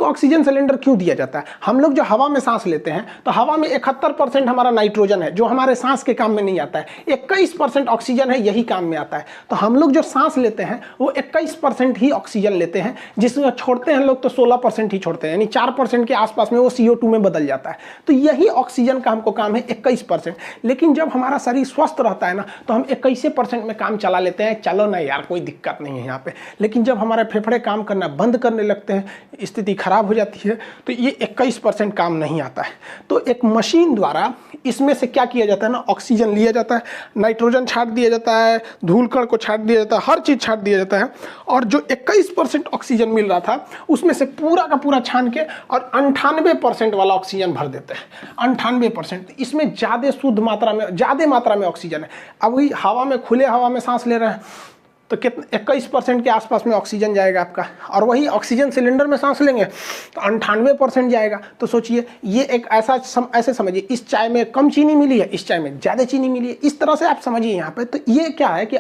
उसको oxygen cylinder क्यों दिया जाता है? हम लोग जो हवा में सांस लेते हैं तो हवा में 71% हमारा नाइट्रोजन है जो हमारे सांस के काम में नहीं आता है, 21% ऑक्सीजन है यही काम में आता है। तो हम लोग जो सांस लेते हैं वो 21% ही ऑक्सीजन लेते हैं, जिसमें छोड़ते हैं लोग तो 16% ही छोड़ते हैं, यानी 4% के आसपास में वो CO2 में बदल जाता है। तो यही ऑक्सीजन का हमको काम है 21%। लेकिन जब हमारा शरीर स्वस्थ रहता है ना तो हम 21% में काम चला लेते हैं, चलो ना यार कोई दिक्कत नहीं है यहाँ पे। लेकिन जब हमारे फेफड़े काम करना बंद करने लगते हैं, स्थिति खराब हो जाती है, तो ये 21% काम नहीं आता है। तो एक मशीन द्वारा इसमें से क्या किया जाता है ना, ऑक्सीजन लिया जाता है, नाइट्रोजन छाट दिया जाता है, धूल कण को छाट दिया जाता है, हर चीज़ छाट दिया जाता है, और जो 21% ऑक्सीजन मिल रहा था उसमें से पूरा का पूरा छान के और 98% वाला ऑक्सीजन भर देते हैं। 98%, इसमें ज़्यादा शुद्ध मात्रा में, ज़्यादा मात्रा में ऑक्सीजन है। अब वही हवा में, खुले हवा में सांस ले रहे हैं तो कितने 21% के आसपास में ऑक्सीजन जाएगा आपका, और वही ऑक्सीजन सिलेंडर में सांस लेंगे तो 98% जाएगा। तो सोचिए ये एक ऐसे समझिए, इस चाय में कम चीनी मिली है, इस चाय में ज़्यादा चीनी मिली है, इस तरह से आप समझिए यहाँ पे। तो ये क्या है कि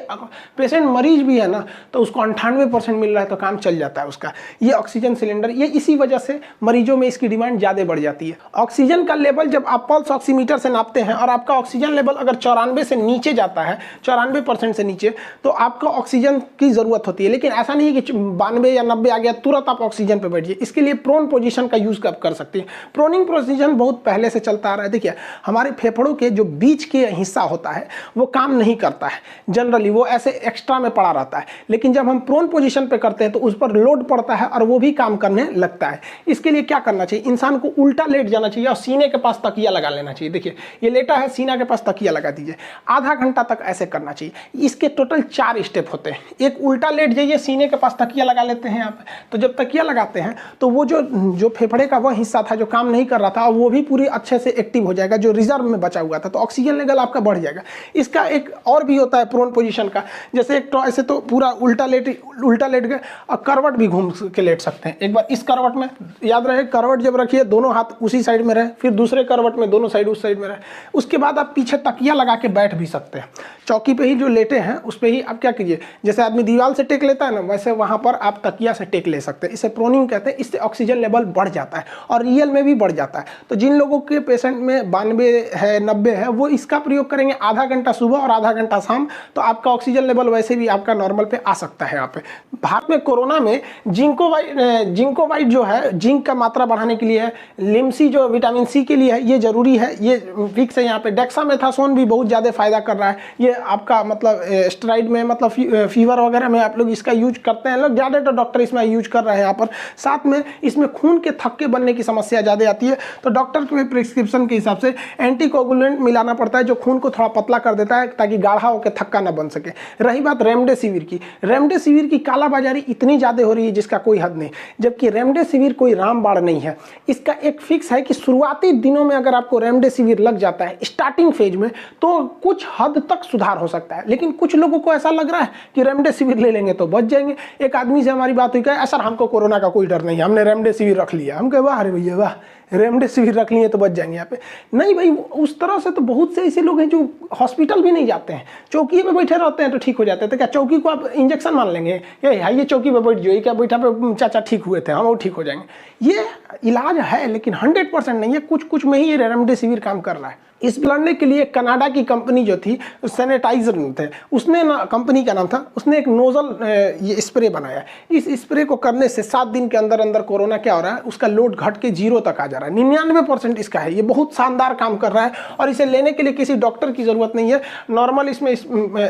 पेशेंट मरीज भी है ना तो उसको 98% मिल रहा है तो काम चल जाता है उसका। ये ऑक्सीजन सिलेंडर, ये इसी वजह से मरीजों में इसकी डिमांड ज़्यादा बढ़ जाती है। ऑक्सीजन का लेवल जब आप पल्स ऑक्सीमीटर से नापते हैं और आपका ऑक्सीजन लेवल अगर 94 से नीचे जाता है, 94% से नीचे, तो आपका ऑक्सीजन की जरूरत होती है। लेकिन ऐसा नहीं है कि 92 या 90 आ गया तुरंत आप ऑक्सीजन पे बैठिए। इसके लिए प्रोन पोजीशन का यूज कर सकते हैं। प्रोनिंग पोजीशन बहुत पहले से चलता आ रहा है। देखिए हमारे फेफड़ों के जो बीच के हिस्सा होता है वो काम नहीं करता है जनरली, वो ऐसे एक्स्ट्रा में पड़ा रहता है। लेकिन जब हम प्रोन पोजीशन पे करते हैं तो उस पर लोड पड़ता है और वो भी काम करने लगता है। इसके लिए क्या करना चाहिए, इंसान को उल्टा लेट जाना चाहिए और सीने के पास तकिया लगा लेना चाहिए। देखिए ये लेटा है, सीना के पास तकिया लगा दीजिए, आधा घंटा तक ऐसे करना चाहिए। इसके टोटल 4 स्टेप होते हैं। एक उल्टा लेट जाइए, सीने के पास तकिया लगा लेते हैं आप। तो जब तकिया लगाते हैं तो वो जो फेफड़े का वह हिस्सा था जो काम नहीं कर रहा था वो भी पूरी अच्छे से एक्टिव हो जाएगा, जो रिजर्व में बचा हुआ था, तो ऑक्सीजन लेवल आपका बढ़ जाएगा। इसका एक और भी होता है प्रोन पोजीशन का, जैसे एक तो ऐसे तो पूरा उल्टा लेट गए और करवट भी घूम के लेट सकते हैं। एक बार इस करवट में, याद रहे करवट जब रखिए दोनों हाथ उसी साइड में रहे, फिर दूसरे करवट में दोनों साइड उस साइड में रहे। उसके बाद आप पीछे तकिया लगा के बैठ भी सकते हैं। चौकी पे ही जो लेटे हैं उस पर ही आप क्या कीजिए, जैसे आदमी दीवार से टेक लेता है ना, वैसे वहां पर आप तकिया से टेक ले सकते हैं। इसे प्रोनिंग कहते हैं। इससे ऑक्सीजन लेवल बढ़ जाता है और रियल में भी बढ़ जाता है। तो जिन लोगों के पेशेंट में 92 है, 90 है, वो इसका प्रयोग करेंगे आधा घंटा सुबह और आधा घंटा शाम, तो आपका ऑक्सीजन लेवल वैसे भी आपका नॉर्मल पे आ सकता है। यहाँ पे भारत में कोरोना में जिंकोवाइट जो है, जिंक का मात्रा बढ़ाने के लिए है, लिम्सी जो विटामिन सी के लिए है, ये जरूरी है, ये फिक्स है। यहाँ पे डेक्सामेथासोन भी बहुत ज़्यादा फायदा कर रहा है। ये आपका मतलब स्टेरॉइड में, मतलब फीवर वगैरह में आप लोग इसका यूज करते हैं, लोग ज़्यादा तो डॉक्टर इसमें यूज कर रहे हैं यहाँ पर। साथ में इसमें खून के थक्के बनने की समस्या ज़्यादा आती है, तो डॉक्टर के प्रिस्क्रिप्शन के हिसाब से एंटीकोगुलेंट मिलाना पड़ता है जो खून को थोड़ा पतला कर देता है ताकि गाढ़ा होकर थक्का ना बन सके। रही बात रेमडेसिविर की कालाबाजारी इतनी ज़्यादा हो रही है जिसका कोई हद नहीं, जबकि रेमडेसिविर कोई रामबाण नहीं है। इसका एक फिक्स है कि शुरुआती दिनों में अगर आपको रेमडेसिविर लग जाता है स्टार्टिंग फेज में तो कुछ हद तक सुधार हो सकता है। लेकिन कुछ लोगों को ऐसा लग रहा है कि रेमडेसिविर ले लेंगे तो बच जाएंगे। एक आदमी से हमारी बात हुई, कहा सर हमको कोरोना का कोई डर नहीं है, हमने रेमडेसिविर रख लिया। हम कहे वाह अरे भैया वाह, रेमडेसिविर रख लिए तो बच जाएंगे यहाँ पे। नहीं भाई, उस तरह से तो बहुत से ऐसे लोग हैं जो हॉस्पिटल भी नहीं जाते हैं, चौकी पे बैठे रहते हैं तो ठीक हो जाते हैं। तो क्या चौकी को आप इंजेक्शन मान लेंगे, ये चौकी पे बैठ जाइए, क्या बैठा पे चाचा ठीक हुए थे, हम वो ठीक हो जाएंगे? ये इलाज है लेकिन 100% नहीं है, कुछ में ही ये रेमडेसिविर काम कर रहा है। इस लड़ने के लिए कनाडा की कंपनी जो थी, सैनिटाइजर थे, उसने ना, कंपनी का नाम था, उसने एक नोजल ये स्प्रे बनाया। इस स्प्रे को करने से 7 दिन के अंदर अंदर कोरोना क्या हो रहा है, उसका लोड घट के 0 तक आ जा रहा है। 99% इसका है। ये बहुत शानदार काम कर रहा है और इसे लेने के लिए किसी डॉक्टर की जरूरत नहीं है। नॉर्मल इसमें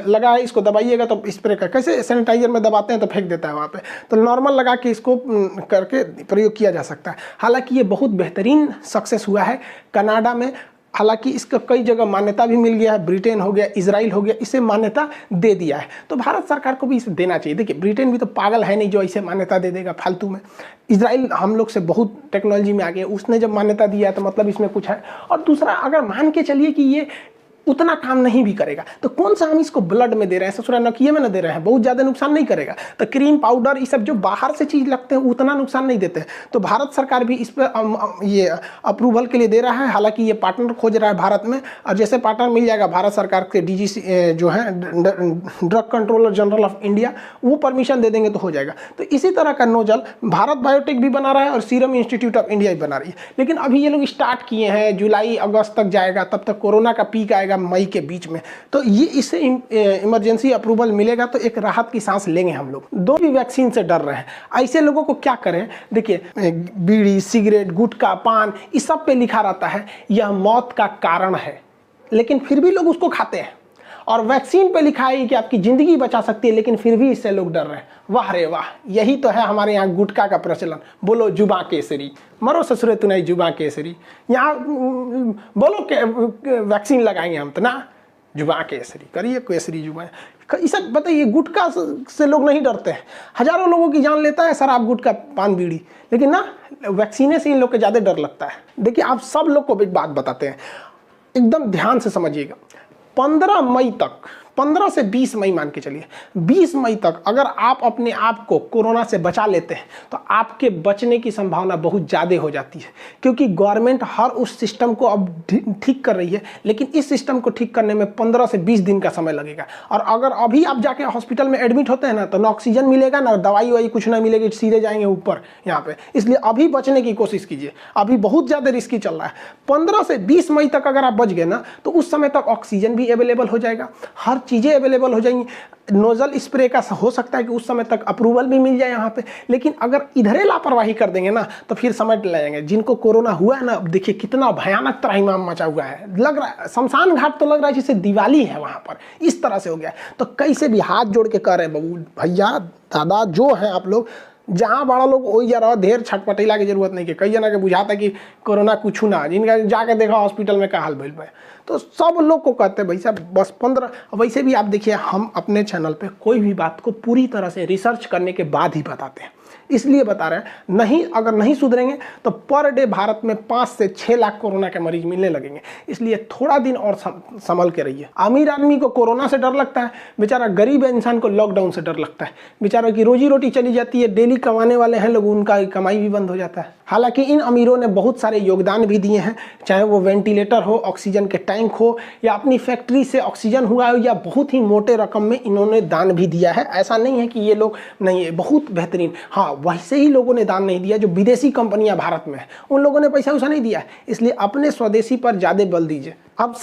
लगा है, इसको दबाइएगा तो स्प्रे का, कैसे सैनिटाइजर में दबाते हैं तो फेंक देता है वहाँ पे, तो नॉर्मल लगा के इसको करके प्रयोग किया जा सकता है। हालांकि ये बहुत बेहतरीन सक्सेस हुआ है कनाडा में। हालांकि इसका कई जगह मान्यता भी मिल गया है, ब्रिटेन हो गया, इजराइल हो गया, इसे मान्यता दे दिया है। तो भारत सरकार को भी इसे देना चाहिए। देखिए ब्रिटेन भी तो पागल है नहीं जो इसे मान्यता दे देगा फालतू में। इजराइल हम लोग से बहुत टेक्नोलॉजी में आगे, उसने जब मान्यता दिया है तो मतलब इसमें कुछ है। और दूसरा, अगर मान के चलिए कि ये उतना काम नहीं भी करेगा। तो कौन सा हम इसको ब्लड में दे रहे हैं, ससुरा नकिए में न दे रहे हैं, बहुत ज़्यादा नुकसान नहीं करेगा। तो क्रीम पाउडर ये सब जो बाहर से चीज़ लगते हैं उतना नुकसान नहीं देते हैं। तो भारत सरकार भी इस पर ये अप्रूवल के लिए दे रहा है। हालांकि ये पार्टनर खोज रहा है भारत में, और जैसे पार्टनर मिल जाएगा भारत सरकार के DGC जो है drug controller general of India, वो परमिशन दे देंगे तो हो जाएगा। तो इसी तरह का नोजल भारत बायोटेक भी बना रहा है और सीरम इंस्टीट्यूट ऑफ इंडिया भी बना रही है। लेकिन अभी ये लोग स्टार्ट किए हैं, जुलाई अगस्त तक जाएगा, तब तक कोरोना का पीक आएगा मई के बीच में। तो ये इससे इमरजेंसी अप्रूवल मिलेगा तो एक राहत की सांस लेंगे हम लोग। दो भी वैक्सीन से डर रहे हैं, ऐसे लोगों को क्या करें। देखिए, बीड़ी, सिगरेट, गुटखा, पान, इस सब पे लिखा रहता है यह मौत का कारण है, लेकिन फिर भी लोग उसको खाते हैं। और वैक्सीन पे लिखा है कि आपकी ज़िंदगी बचा सकती है, लेकिन फिर भी इससे लोग डर रहे हैं। वाह रे वाह, यही तो है हमारे यहाँ गुटखा का प्रचलन। बोलो जुबां केसरी, मरो ससुरे तू नहीं जुबां केसरी। यहाँ बोलो के वैक्सीन लगाएंगे हम तो ना, जुबां केसरी करिए, केसरी जुबां। इस बताइए, गुटखा से लोग नहीं डरते हैं, हजारों लोगों की जान लेता है शराब, गुटखा, पान, बीड़ी, लेकिन ना वैक्सीने से इन लोग को ज़्यादा डर लगता है। देखिए, आप सब लोग को एक बात बताते हैं, एकदम ध्यान से समझिएगा। 15 मई तक, 15 से 20 मई मान के चलिए, 20 मई तक अगर आप अपने आप को कोरोना से बचा लेते हैं तो आपके बचने की संभावना बहुत ज़्यादा हो जाती है, क्योंकि गवर्नमेंट हर उस सिस्टम को अब ठीक कर रही है। लेकिन इस सिस्टम को ठीक करने में 15 से 20 दिन का समय लगेगा। और अगर अभी आप जाके हॉस्पिटल में एडमिट होते हैं ना, तो ना ऑक्सीजन मिलेगा, ना दवाई वाई कुछ ना मिलेगी, सीधे जाएंगे ऊपर यहाँ पे। इसलिए अभी बचने की कोशिश कीजिए, अभी बहुत ज़्यादा रिस्की चल रहा है। 15 से 20 मई तक अगर आप बच गए ना, तो उस समय तक ऑक्सीजन भी अवेलेबल हो जाएगा, हर चीज़ें अवेलेबल हो जाएंगी। नोजल स्प्रे का हो सकता है कि उस समय तक अप्रूवल भी मिल जाए यहाँ पे। लेकिन अगर इधरे लापरवाही कर देंगे ना, तो फिर समझ जाएंगे। जिनको कोरोना हुआ है ना, देखिए कितना भयानक त्राहिमाम मचा हुआ है, लग रहा है शमशान घाट तो लग रहा है जैसे दिवाली है वहाँ पर, इस तरह से हो गया। तो कैसे भी हाथ जोड़ के कह रहे हैं बबू भैया दादा जो है आप लोग, जहाँ बड़ा लोग वही जा रहा, ढेर छटपटेला की जरूरत नहीं है। कई जना के बुझाता कि कोरोना कुछ ना, जिनका जाके देखा हॉस्पिटल में का हाल भइल बा। तो सब लोग को कहते हैं भाई साहब बस 15। वैसे भी आप देखिए, हम अपने चैनल पे कोई भी बात को पूरी तरह से रिसर्च करने के बाद ही बताते हैं, इसलिए बता रहे हैं। नहीं, अगर नहीं सुधरेंगे तो पर डे भारत में 5 से 6 लाख कोरोना के मरीज मिलने लगेंगे। इसलिए थोड़ा दिन और संभल के रहिए। अमीर आदमी को कोरोना से डर लगता है, बेचारा गरीब इंसान को लॉकडाउन से डर लगता है। बेचारा की रोजी रोटी चली जाती है, डेली कमाने वाले हैं लोग, उनका कमाई भी बंद हो जाता है। हालांकि इन अमीरों ने बहुत सारे योगदान भी दिए हैं, चाहे वो वेंटिलेटर हो, ऑक्सीजन के टैंक हो, या अपनी फैक्ट्री से ऑक्सीजन हुआ हो, या बहुत ही मोटे रकम में इन्होंने दान भी दिया है। ऐसा नहीं है कि ये लोग नहीं है, बहुत बेहतरीन। हाँ, वैसे ही लोगों ने दान नहीं दिया जो विदेशी कंपनियां भारत में है, उन लोगों ने पैसा वैसा नहीं दिया है। इसलिए अपने स्वदेशी पर ज़्यादा बल दीजिए। अब